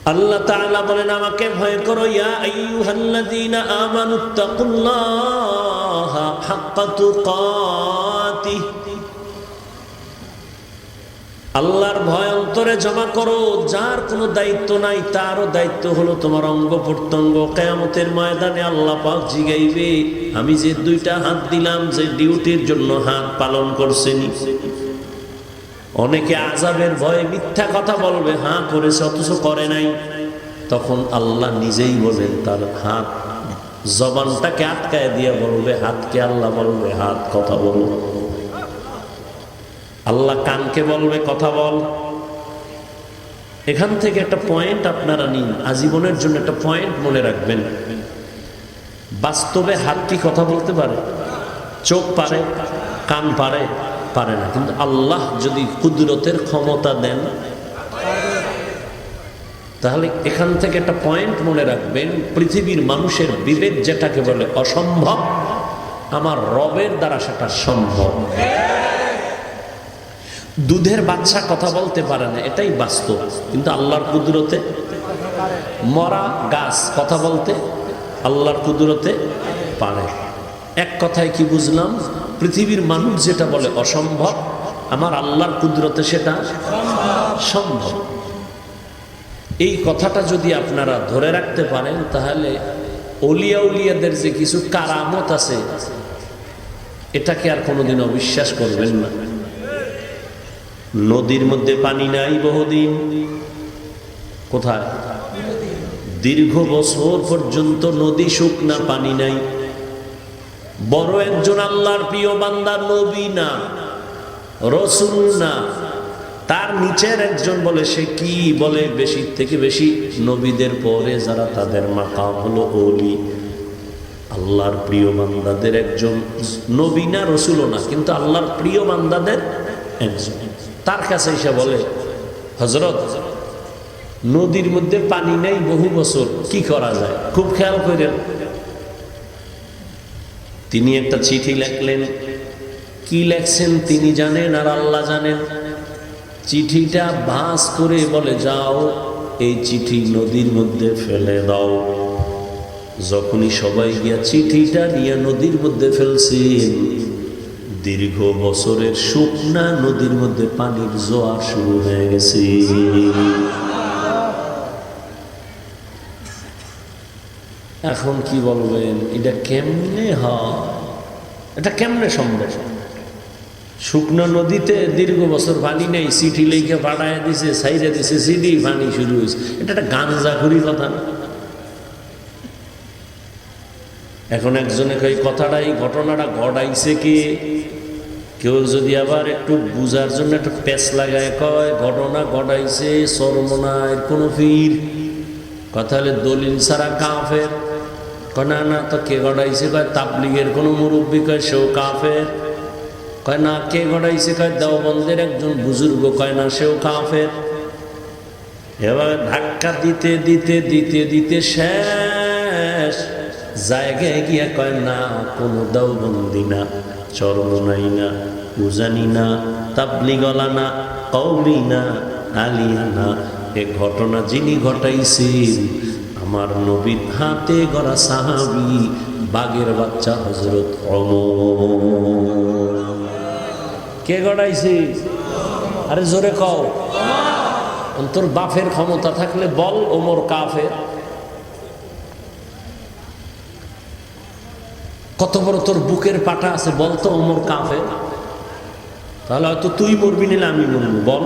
আল্লাহ তাআলা বলেন, আমাকে ভয় করো, ইয়া আইয়ুহাল্লাযীনা আমানুত্তাকুল্লাহা হাক্কা তুকাতিহ। আল্লাহর ভয় অন্তরে জমা করো। যার কোনো দায়িত্ব নাই তারও দায়িত্ব হলো তোমার অঙ্গ প্রত্যঙ্গ। কিয়ামতের ময়দানে আল্লাহ পাক জিগাইবে, আমি যে দুইটা হাত দিলাম, যে ডিউটির জন্য হাত পালন করছেন। অনেকে আযাবের ভয়ে মিথ্যা কথা বলবে, হ্যাঁ করেছে অথচ করে নাই। তখন আল্লাহ নিজেই বলেন, তার হাত জবানটাকে আটকায় দিয়ে বলবে হাতকে, আল্লাহ বলবে হাত কথা বলো। আল্লাহ কানকে বলবে কথা বল। এখান থেকে একটা পয়েন্ট আপনারা নিন, আজীবনের জন্য একটা পয়েন্ট মনে রাখবেন। বাস্তবে হাত কি কথা বলতে পারে? চোখ পারে, কান পারে? পারে না। কিন্তু আল্লাহ যদি কুদরতের ক্ষমতা দেন, তাহলে এখান থেকে একটা পয়েন্ট মনে রাখবেন, পৃথিবীর মানুষের বিবেক যেটাকে বলে অসম্ভব, আমার রবের দ্বারা সেটা সম্ভব। দুধের বাচ্চা কথা বলতে পারে না, এটাই বাস্তব, কিন্তু আল্লাহর কুদরতে। মরা গাছ কথা বলতে আল্লাহর কুদরতে পারে। এক কথায় কি বুঝলাম? পৃথিবীর মানুষ যেটা বলে অসম্ভব, আমার আল্লাহর কুদরতে সেটা সম্ভব। এই কথাটা যদি আপনারা ধরে রাখতে পারেন, তাহলে ওলিয়া উলিয়াদের যে কিছু কারামত আছে, এটাকে আর কোনোদিন অবিশ্বাস করবেন না। নদীর মধ্যে পানি নাই বহুদিন, কোথায়? দীর্ঘ বছর পর্যন্ত নদী শুকনা, পানি নাই। বড় একজন আল্লাহর প্রিয় বান্দা, নবী না, রাসূল না, তার নিচের একজন বলে, সে কি বলে? বেশি থেকে বেশি নবীদের পরে যারা, তাদের মাকাম হলো ওলি, আল্লাহর প্রিয় বান্দাদের একজন। নবী না, রাসূলও না, কিন্তু আল্লাহর প্রিয় বান্দাদের একজন। তার কাছে এসে বলে, হযরত, নদীর মধ্যে পানি নেই বহু বছর, কি করা যায়? খুব খেয়াল করেন। তিনি একটা চিঠি লিখলেন। কি লেখছেন তিনি জানেন, আর আল্লাহ জানেন। চিঠিটা ভাঁজ করে বলে, যাও এই চিঠি নদীর মধ্যে ফেলে দাও। যখনই সবাই গিয়া চিঠিটা নিয়ে নদীর মধ্যে ফেলছেন, দীর্ঘ বছরের শুকনা নদীর মধ্যে পানির জোয়ার শুরু হয়ে গেছে। এখন কি বলবেন? এটা কেমনে হয়? এটা কেমনে সম্ভব? শুকনো নদীতে দীর্ঘ বছর পানি নেই, চিঠি লিখে পাঠায় দিছে, সাইরে দিছে, সিধি পানি শুরু হয়েছে। এটা একটা গাঁজাখুরি কথা না? এখন একজনে কই, কথাটাই, ঘটনাটা ঘটাইছে কে? কেউ যদি আবার একটু বুঝার জন্য একটু পেঁচ লাগায় কয়, ঘটনা ঘটাইছে চরমনায়ের কোন পীর। কথা হলে দলিল ছাড়া কাফের। কয় না না, তো কে ঘটাইছে? কয় তাবলীগের কোন মুরব্বী, কয় সেও কাফের। কয় না, কে ঘটাইছে? কয় দেওবন্দের একজন বুজুর্গ। কয় না, সেও কাফের। এবার ধাক্কা দিতে দিতে দিতে দিতে শেষ জায়গায় গিয়া কয়, না, কোনো দেওবন্দি না, চরমনাই না, উজানি না, তাবলীগওয়ালা না, কওমি না, আলিয়া না। এ ঘটনা যিনি ঘটাইছেন, আমার নবীর হাতে গড়া সাহাবী, বাগের বাচ্চা হযরত ওমর। কে ঘটাইছে? আরে জোরে কও। তোর বাপের ক্ষমতা থাকলে বল ওমর কাফের। কত বড় তোর বুকের পাটা আছে, বলতো ওমর কাফের। তাহলে হয়তো তুই মরবি, নিলে আমি মরবো, বল।